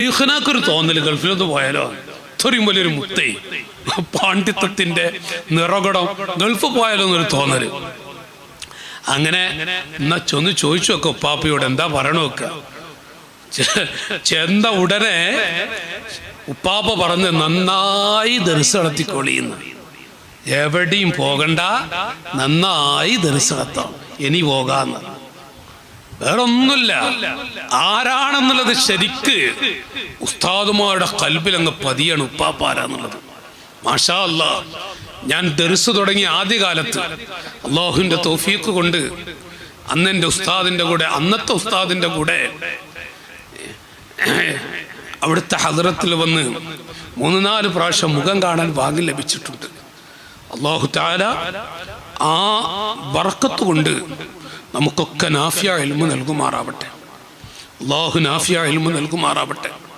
ഷെയ്ഖിനാക്കൊരു തോന്നല് ഗൾഫിലൊന്ന് പോയാലോ, ഇത്രയും വലിയൊരു മുത്തേ പാണ്ഡിത്യത്തിന്റെ നിറകടം, ഗൾഫ് പോയാലോ എന്നൊരു തോന്നല്. അങ്ങനെ എന്നാ ചൊന്ന് ചോദിച്ചു വെക്ക ഉപ്പാപ്പയോട്, എന്താ പറയണ വെക്ക. ചെന്ന ഉടനെ ഉപ്പാപ്പ പറഞ്ഞ് നന്നായി ദർസ് നടത്തിക്കൊള്ളിന്ന്, എവിടെയും പോകണ്ട, നന്നായി ദർസ് നടത്താം, ഇനി പോകാന്ന്. വേറൊന്നുമില്ല, ആരാണെന്നുള്ളത് ശരിക്ക് ഉസ്താദുമാരുടെ കൽബിൽ അങ്ങ് പതിയാണ് ഉപ്പാപ്പ ആരാന്നുള്ളത്. മാഷാ അല്ലാ, ഞാൻ ദർസ് തുടങ്ങിയ ആദ്യകാലത്ത് അള്ളാഹുവിന്റെ തൗഫീഖ് കൊണ്ട് അന്നെൻ്റെ ഉസ്താദിന്റെ കൂടെ, അന്നത്തെ ഉസ്താദിന്റെ കൂടെ അവിടുത്തെ ഹദ്റത്തിൽ വന്ന് 3-4 പ്രാവശ്യം മുഖം കാണാൻ ഭാഗ്യം ലഭിച്ചിട്ടുണ്ട്. അല്ലാഹു തആല ആ ബർക്കത്ത് കൊണ്ട് നമുക്കൊക്കെ നാഫിയ ഇൽമു നൽകുമാറാവട്ടെ. അല്ലാഹു നാഫിയ ഇൽമു നൽകുമാറാവട്ടെ.